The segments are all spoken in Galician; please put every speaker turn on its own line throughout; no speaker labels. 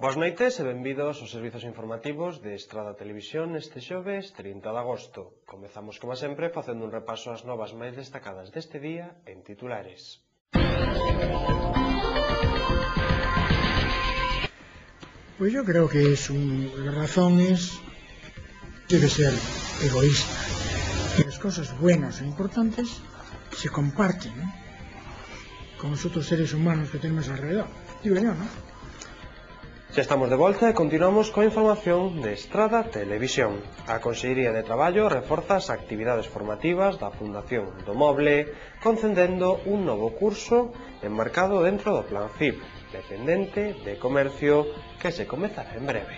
Boas noites e benvidos aos servizos informativos de Estrada Televisión este xoves 30 de agosto. Comezamos, como sempre, facendo un repaso ás novas máis destacadas deste día en titulares.
Pues yo creo que la razón debe ser egoísta. Que las cosas buenas e importantes se comparten, ¿no?, con los otros seres humanos que tenemos alrededor. Digo yo, ¿no?
Xa estamos de volta e continuamos coa información de Estrada Televisión. A Consellería de Traballo reforza as actividades formativas da Fundación do Moble, concedendo un novo curso enmarcado dentro do Plan CIP, dependente de Comercio, que se comezará en breve.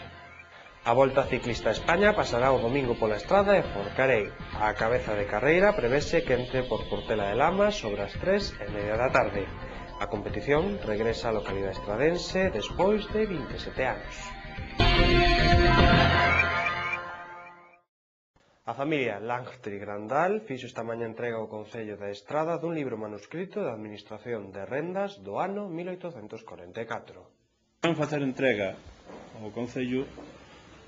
A Volta Ciclista a España pasará o domingo pola Estrada e Forcarei. A cabeza de carreira prevese que entre por Portela de Lamas sobre as 3:30 da tarde. A competición regresa á localidade estradense despois de 27 anos. A familia Langtry Grandal fixo esta mañá entrega ao Concello da Estrada dun libro manuscrito de Administración de Rendas do ano 1844.
Van facer entrega ao Concello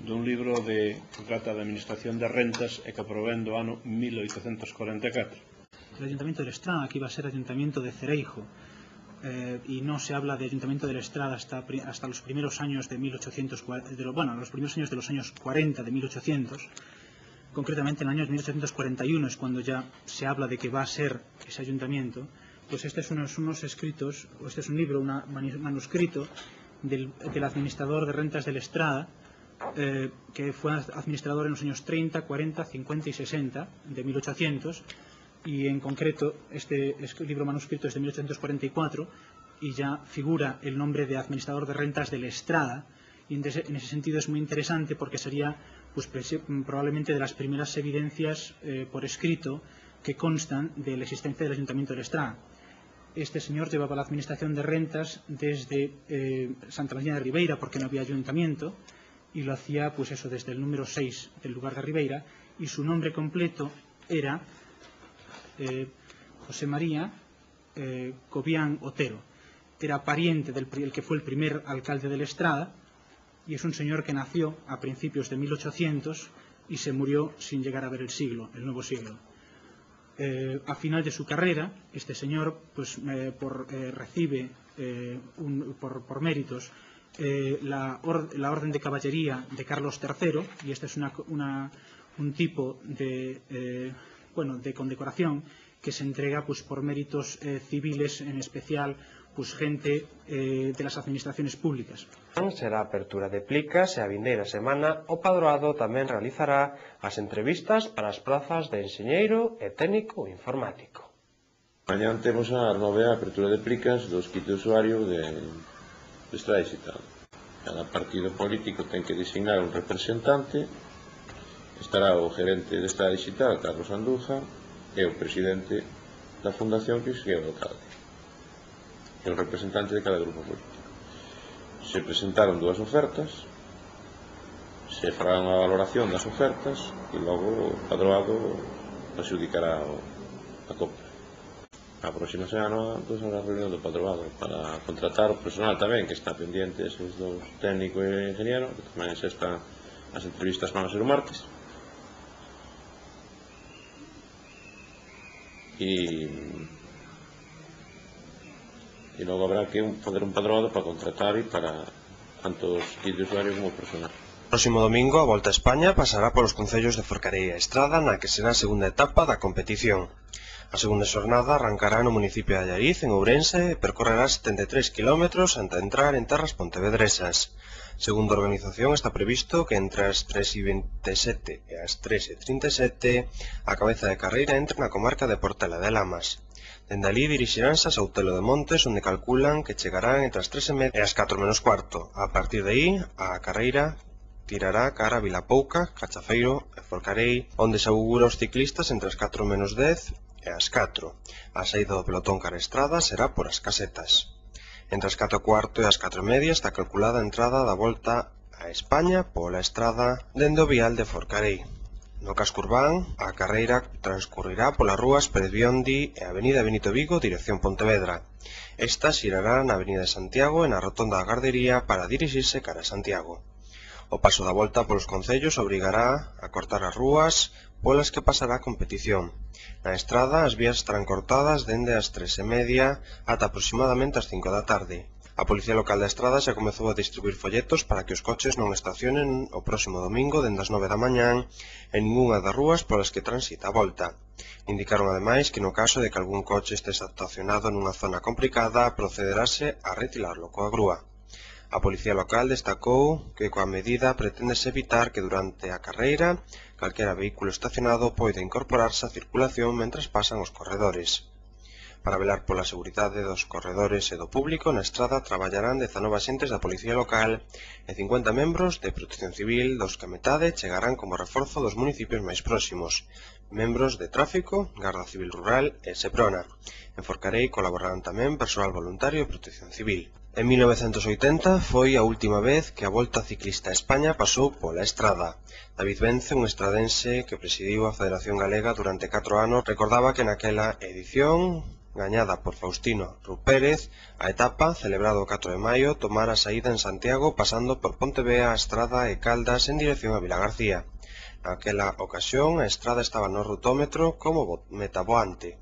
dun libro que trata de Administración de Rentas e que provén do ano 1844.
El Ayuntamiento de Estrada, que iba a ser Ayuntamiento de Cereijo, y no se habla de Ayuntamiento de la Estrada hasta los primeros años de 1840, los primeros años de los años 40 de 1800. Concretamente en el año 1841 es cuando ya se habla de que va a ser ese ayuntamiento. Pues este es unos escritos, o este es un libro, un manuscrito del administrador de rentas de la Estrada, que fue administrador en los años 30, 40, 50 y 60 de 1800. Y en concreto este libro manuscrito es de 1844 y ya figura el nombre de administrador de rentas de la Estrada, y en ese sentido es muy interesante porque sería pues, probablemente de las primeras evidencias por escrito que constan de la existencia del Ayuntamiento de la Estrada. Este señor llevaba la administración de rentas desde Santa María de Ribeira, porque no había ayuntamiento, y lo hacía pues eso desde el número 6 del lugar de Ribeira, y su nombre completo era José María Cobián Otero. Era pariente del que fue el primer alcalde de la Estrada, y es un señor que nació a principios de 1800 y se murió sin llegar a ver el nuevo siglo. A final de su carrera, este señor pues, recibe por méritos la Orden de Caballería de Carlos III, y este es un tipo de condecoración que se entrega pues, por méritos civiles, en especial pues, gente de las administraciones públicas.
Será a apertura de plicas e a vindeira semana o Padroado tamén realizará as entrevistas para as plazas de enxeñeiro e técnico informático.
Mañá temos a nova apertura de plicas dos kits de usuario de Estrada Digital. Cada partido político ten que designar un representante. Estará o gerente de Estrada Digital, Carlos Andújar, e o presidente da fundación, que é o alcalde, e o representante de cada grupo político. Se presentaron dúas ofertas, se fará unha valoración das ofertas e logo o Padroado adxudicará a compra. A próxima semana pues, habrá reunión do Padroado para contratar o personal tamén, que está pendiente, esos dos, técnico e ingeniero, que tamén as entrevistas van a ser o martes. E logo habrá que fazer un padroado para contratar e para tanto os kits de usuario como o personal.
Próximo domingo a Volta a España pasará polos concellos de Forcarei e Estrada, na que será a segunda etapa da competición. A segunda xornada arrancará no municipio de Allariz, en Ourense, e percorrerá 73 km ante entrar en terras pontevedresas. Segundo a organización, está previsto que entre as 3:27 e as 3:37 a cabeza de carreira entre na comarca de Portela de Lamas. Dende alí dirixiránse a Soutelo de Montes, onde calculan que chegarán entre as 3:30 e as 4:15. A partir de aí, a carreira tirará cara a Vilapouca, Cachafeiro e Forcarei, onde se augura os ciclistas entre as 4:10 e as 4. A saída do pelotón cara a Estrada será por as Casetas. Entre as 4:15 e as 4:30 está calculada a entrada da Volta a España pola Estrada dende o vial de Forcarei. No casco urbán, a carreira transcurrirá polas rúas Pérez Biondi e a avenida Benito Vigo, dirección Pontevedra. Esta xirará na Avenida de Santiago e na Rotonda da Gardería para dirixirse cara a Santiago. O paso da volta polos concellos obrigará a cortar as rúas polas que pasará a competición. Na estrada as vías estarán cortadas dende as 3:30 ata aproximadamente as 5 da tarde. A Policía Local da Estrada xa comezou a distribuir folletos para que os coches non estacionen o próximo domingo dende as 9 da mañán en ningunha das rúas polas que transita a volta. Indicaron ademais que no caso de que algún coche este estacionado nunha zona complicada procederase a retirarlo coa grúa. A Policía Local destacou que coa medida preténdese evitar que durante a carreira calquera vehículo estacionado poida incorporarse á circulación mentras pasan os corredores. Para velar pola seguridade dos corredores e do público, na estrada traballarán 19 axentes da Policía Local e 50 membros de Protección Civil, dos que a metade chegarán como reforzo dos municipios máis próximos, membros de Tráfico, Garda Civil Rural e Seprona. En Forcarei colaborarán tamén persoal voluntario de Protección Civil. En 1980 foi a última vez que a Volta Ciclista a España pasou pola estrada. David Vence, un estradense que presidiu a Federación Galega durante 4 anos, recordaba que naquela edición gañada por Faustino Rupérez, a etapa, celebrado o 4 de maio, tomara a saída en Santiago pasando por Pontevea, Estrada e Caldas en dirección a Vilagarcía. Naquela ocasión, a estrada estaba no rutómetro como metaboante.